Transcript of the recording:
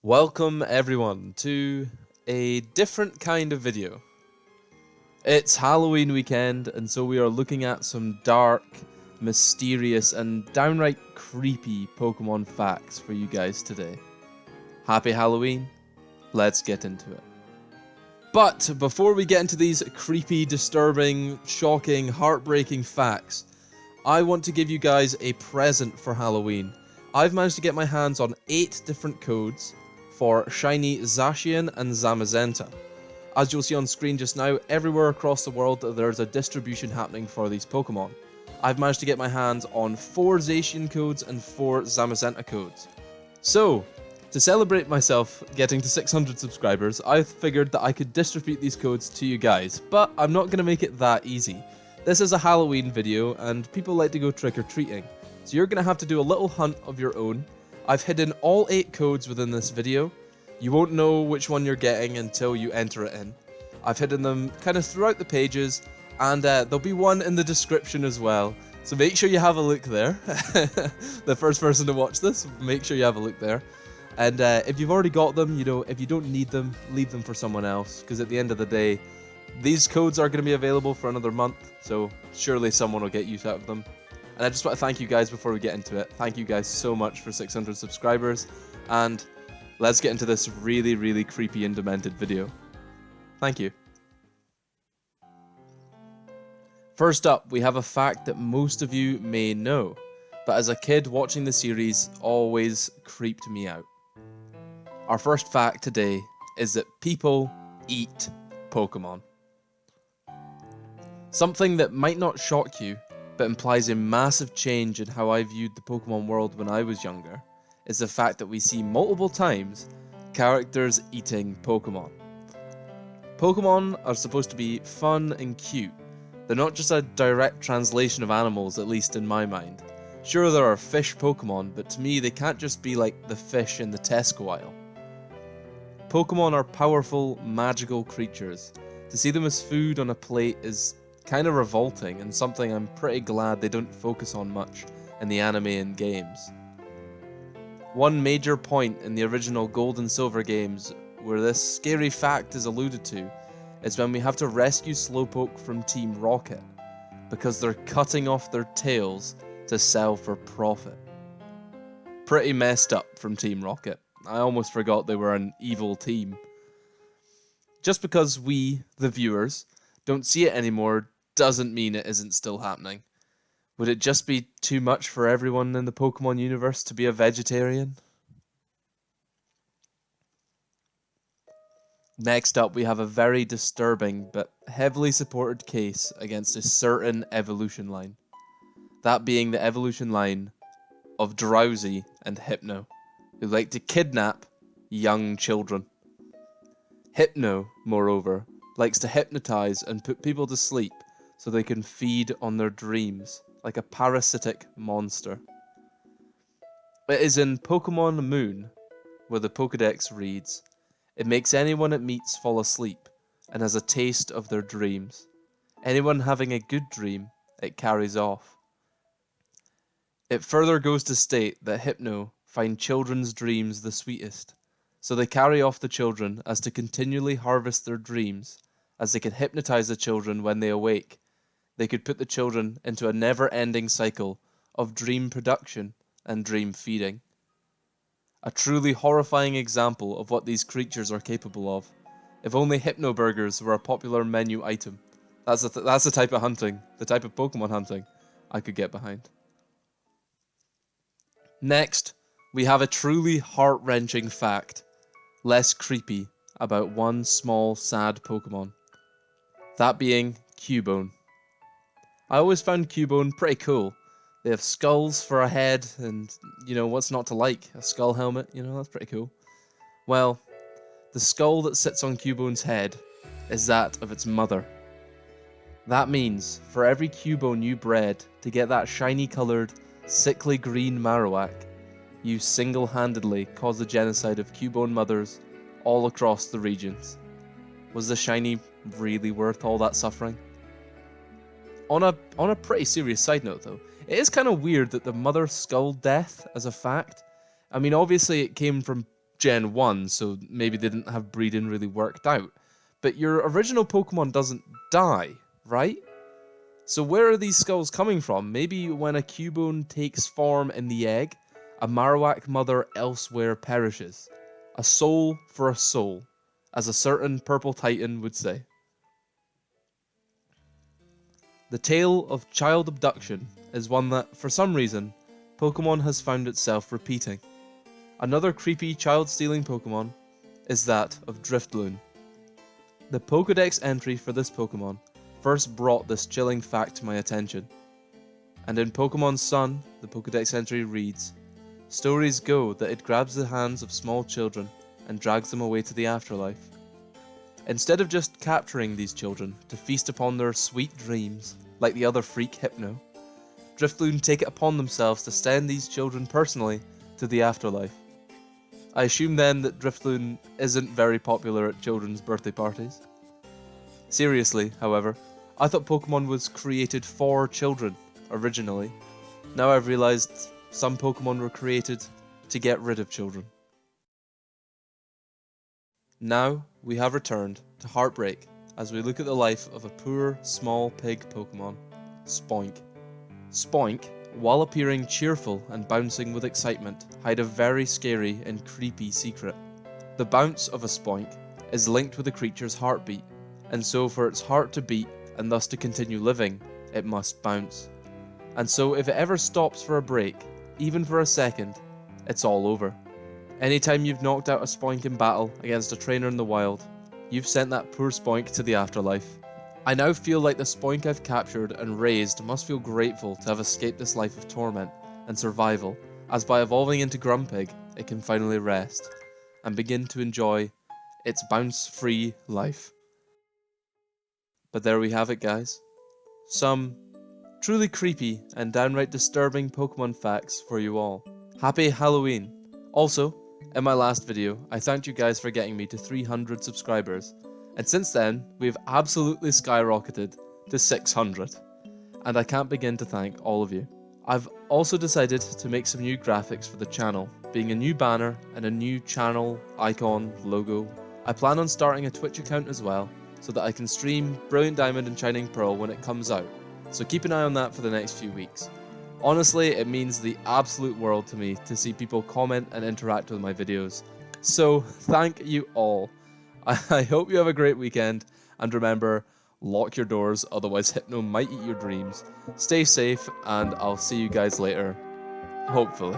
Welcome everyone to a different kind of video. It's Halloween weekend, and so we are looking at some dark, mysterious, and downright creepy Pokemon facts for you guys today. Happy Halloween, let's get into it. But before we get into these creepy, disturbing, shocking, heartbreaking facts, I want to give you guys a present for Halloween. I've managed to get my hands on 8 different codes for Shiny Zacian and Zamazenta. As you'll see on screen just now, everywhere across the world there's a distribution happening for these Pokemon. I've managed to get my hands on 4 Zacian codes and 4 Zamazenta codes. So, to celebrate myself getting to 600 subscribers, I figured that I could distribute these codes to you guys, but I'm not going to make it that easy. This is a Halloween video and people like to go trick-or-treating, so you're going to have to do a little hunt of your own. I've hidden all 8 codes within this video. You won't know which one you're getting until you enter it in. I've hidden them kind of throughout the pages, and there'll be one in the description as well. So make sure you have a look there. The first person to watch this, make sure you have a look there. And if you've already got them, you know, if you don't need them, leave them for someone else. Because at the end of the day, these codes are going to be available for another month, so surely someone will get use out of them. And I just want to thank you guys before we get into it. Thank you guys so much for 600 subscribers. And let's get into this really, really creepy and demented video. Thank you. First up, we have a fact that most of you may know, but as a kid watching the series always creeped me out. Our first fact today is that people eat Pokemon. Something that might not shock you, but implies a massive change in how I viewed the Pokemon world when I was younger, is the fact that we see multiple times characters eating Pokemon. Pokemon are supposed to be fun and cute. They're not just a direct translation of animals, at least in my mind. Sure, there are fish Pokemon, but to me they can't just be like the fish in the Tesco aisle. Pokemon are powerful, magical creatures. To see them as food on a plate is kind of revolting, and something I'm pretty glad they don't focus on much in the anime and games. One major point in the original Gold and Silver games where this scary fact is alluded to is when we have to rescue Slowpoke from Team Rocket because they're cutting off their tails to sell for profit. Pretty messed up from Team Rocket. I almost forgot they were an evil team. Just because we, the viewers, don't see it anymore doesn't mean it isn't still happening. Would it just be too much for everyone in the Pokemon universe to be a vegetarian? Next up, we have a very disturbing but heavily supported case against a certain evolution line. That being the evolution line of Drowsy and Hypno, who like to kidnap young children. Hypno, moreover, likes to hypnotize and put people to sleep so they can feed on their dreams, like a parasitic monster. It is in Pokemon Moon, where the Pokédex reads, "It makes anyone it meets fall asleep, and has a taste of their dreams. Anyone having a good dream, it carries off." It further goes to state that Hypno find children's dreams the sweetest, so they carry off the children as to continually harvest their dreams, as they can hypnotize the children when they awake. They could put the children into a never-ending cycle of dream production and dream feeding. A truly horrifying example of what these creatures are capable of. If only Hypno Burgers were a popular menu item. That's the type of hunting, the type of Pokemon hunting I could get behind. Next, we have a truly heart-wrenching fact, less creepy, about one small, sad Pokemon. That being Cubone. I always found Cubone pretty cool. They have skulls for a head, and, you know, what's not to like? A skull helmet, you know, that's pretty cool. Well, the skull that sits on Cubone's head is that of its mother. That means, for every Cubone you bred to get that shiny-coloured, sickly green Marowak, you single-handedly caused the genocide of Cubone mothers all across the regions. Was the shiny really worth all that suffering? On a pretty serious side note though, it is kind of weird that the mother skull death as a fact. I mean, obviously it came from Gen 1, so maybe they didn't have breeding really worked out. But your original Pokemon doesn't die, right? So where are these skulls coming from? Maybe when a Cubone takes form in the egg, a Marowak mother elsewhere perishes. A soul for a soul, as a certain purple titan would say. The tale of child abduction is one that, for some reason, Pokemon has found itself repeating. Another creepy child-stealing Pokemon is that of Driftloon. The Pokédex entry for this Pokemon first brought this chilling fact to my attention. And in Pokemon Sun, the Pokédex entry reads, "Stories go that it grabs the hands of small children and drags them away to the afterlife. Instead of just capturing these children to feast upon their sweet dreams, like the other freak Hypno, Driftloon take it upon themselves to send these children personally to the afterlife." I assume then that Driftloon isn't very popular at children's birthday parties. Seriously, however, I thought Pokemon was created for children, originally. Now I've realised some Pokemon were created to get rid of children. Now we have returned to Heartbreak as we look at the life of a poor, small pig Pokemon, Spoink. Spoink, while appearing cheerful and bouncing with excitement, hide a very scary and creepy secret. The bounce of a Spoink is linked with a creature's heartbeat, and so for its heart to beat and thus to continue living, it must bounce. And so if it ever stops for a break, even for a second, it's all over. Anytime you've knocked out a Spoink in battle against a trainer in the wild, you've sent that poor Spoink to the afterlife. I now feel like the Spoink I've captured and raised must feel grateful to have escaped this life of torment and survival, as by evolving into Grumpig, it can finally rest and begin to enjoy its bounce-free life. But there we have it, guys. Some truly creepy and downright disturbing Pokemon facts for you all. Happy Halloween! Also, in my last video, I thanked you guys for getting me to 300 subscribers, and since then, we've absolutely skyrocketed to 600, and I can't begin to thank all of you. I've also decided to make some new graphics for the channel, being a new banner and a new channel icon logo. I plan on starting a Twitch account as well, so that I can stream Brilliant Diamond and Shining Pearl when it comes out, so keep an eye on that for the next few weeks. Honestly, it means the absolute world to me to see people comment and interact with my videos. So, thank you all. I hope you have a great weekend, and remember, lock your doors, otherwise Hypno might eat your dreams. Stay safe, and I'll see you guys later. Hopefully.